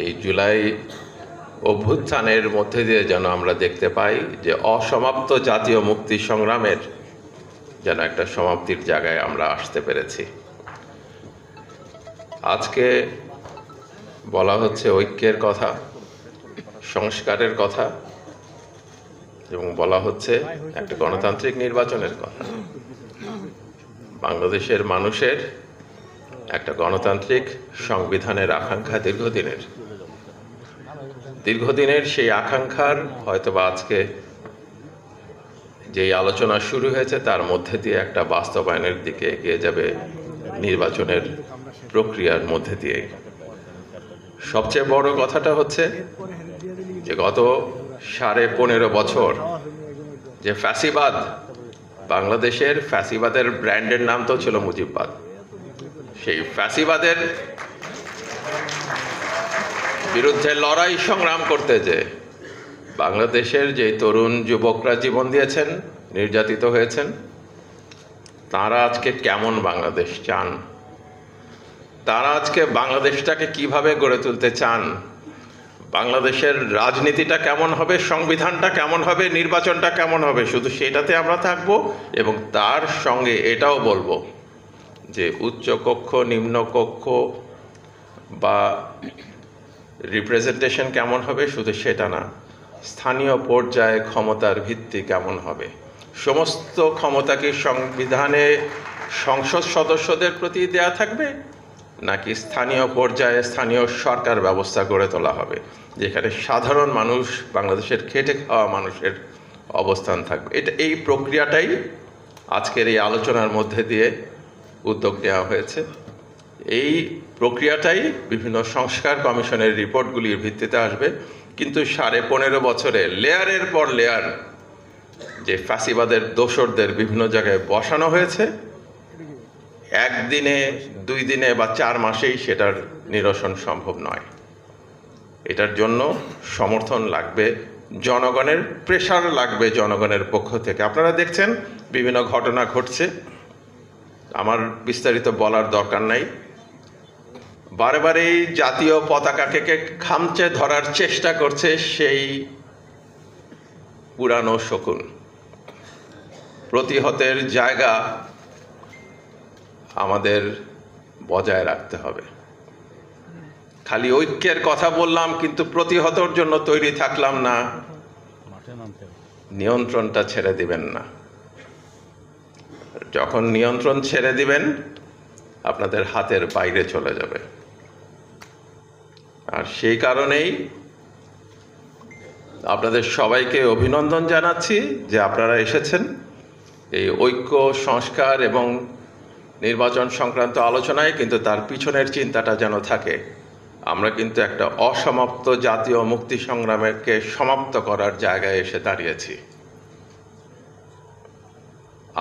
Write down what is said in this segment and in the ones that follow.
এই জুলাই অভ্যুত্থানের মধ্যে দিয়ে যেন আমরা দেখতে পাই যে অসমাপ্ত জাতীয় মুক্তি সংগ্রামের যেন একটা সমাপ্তির জায়গায় আমরা আসতে পেরেছি। আজকে বলা হচ্ছে ঐক্যের কথা, সংস্কারের কথা এবং বলা হচ্ছে একটা গণতান্ত্রিক নির্বাচনের কথা। বাংলাদেশের মানুষের একটা গণতান্ত্রিক সংবিধানের আকাঙ্ক্ষা দীর্ঘদিনের সেই আকাঙ্ক্ষার হয়তোবা আজকে যেই আলোচনা শুরু হয়েছে তার মধ্যে দিয়ে একটা বাস্তবায়নের দিকে এগিয়ে যাবে নির্বাচনের প্রক্রিয়ার মধ্যে দিয়ে। সবচেয়ে বড় কথাটা হচ্ছে যে গত 15.5 বছর যে ফ্যাসিবাদ, বাংলাদেশের ফ্যাসিবাদের ব্র্যান্ডের নাম তো ছিল মুজিববাদ। সেই ফ্যাসিবাদের বিরুদ্ধে লড়াই সংগ্রাম করতে যে বাংলাদেশের যে তরুণ যুবকরা জীবন দিয়েছেন, নির্যাতিত হয়েছেন, তারা আজকে কেমন বাংলাদেশ চান, তারা আজকে বাংলাদেশটাকে কিভাবে গড়ে তুলতে চান, বাংলাদেশের রাজনীতিটা কেমন হবে, সংবিধানটা কেমন হবে, নির্বাচনটা কেমন হবে, শুধু সেটাতে আমরা থাকব। এবং তার সঙ্গে এটাও বলবো যে উচ্চকক্ষ, নিম্নকক্ষ বা রিপ্রেজেন্টেশন কেমন হবে শুধু সেটা না, স্থানীয় পর্যায়ে ক্ষমতার ভিত্তি কেমন হবে, সমস্ত ক্ষমতা কি সংবিধানে সংসদ সদস্যদের প্রতি দেয়া থাকবে, নাকি স্থানীয় পর্যায়ে স্থানীয় সরকার ব্যবস্থা গড়ে তোলা হবে যেখানে সাধারণ মানুষ, বাংলাদেশের খেটে খাওয়া মানুষের অবস্থান থাকবে। এই প্রক্রিয়াটাই আজকের এই আলোচনার মধ্যে দিয়ে উদ্যোগ নেওয়া হয়েছে। এই প্রক্রিয়াটাই বিভিন্ন সংস্কার কমিশনের রিপোর্টগুলির ভিত্তিতে আসবে। কিন্তু 15.5 বছরে লেয়ারের পর লেয়ার যে ফ্যাসিবাদের দোসরদের বিভিন্ন জায়গায় বসানো হয়েছে, একদিনে, 2 দিনে বা 4 মাসেই সেটার নিরসন সম্ভব নয়। এটার জন্য সমর্থন লাগবে জনগণের, প্রেশার লাগবে জনগণের পক্ষ থেকে। আপনারা দেখছেন বিভিন্ন ঘটনা ঘটছে, আমার বিস্তারিত বলার দরকার নাই। বারে বারেই জাতীয় পতাকাকে খামচে ধরার চেষ্টা করছে সেই পুরানো শকুন। প্রতিহতের জায়গা আমাদের বজায় রাখতে হবে। খালি ঐক্যের কথা বললাম কিন্তু প্রতিহতর জন্য তৈরি থাকলাম না, নিয়ন্ত্রণটা ছেড়ে দিবেন না। যখন নিয়ন্ত্রণ ছেড়ে দিবেন আপনাদের হাতের বাইরে চলে যাবে। আর সেই কারণেই আপনাদের সবাইকে অভিনন্দন জানাচ্ছি যে আপনারা এসেছেন এই ঐক্য, সংস্কার এবং নির্বাচন সংক্রান্ত আলোচনায়। কিন্তু তার পিছনের চিন্তাটা যেন থাকে আমরা কিন্তু একটা অসমাপ্ত জাতীয় মুক্তি সংগ্রামকে সমাপ্ত করার জায়গায় এসে দাঁড়িয়েছি।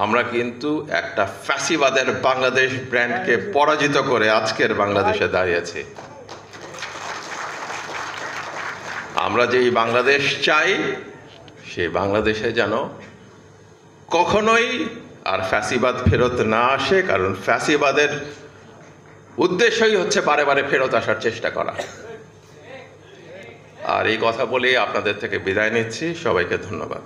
আমরা কিন্তু একটা ফ্যাসিবাদের বাংলাদেশ ব্র্যান্ডকে পরাজিত করে আজকের বাংলাদেশে দাঁড়িয়েছি। আমরা যেই বাংলাদেশ চাই সেই বাংলাদেশে যেন কখনোই আর ফ্যাসিবাদ ফেরত না আসে, কারণ ফ্যাসিবাদের উদ্দেশ্যই হচ্ছে বারে বারে ফেরত আসার চেষ্টা করা। আর এই কথা বলেই আপনাদের থেকে বিদায় নিচ্ছি। সবাইকে ধন্যবাদ।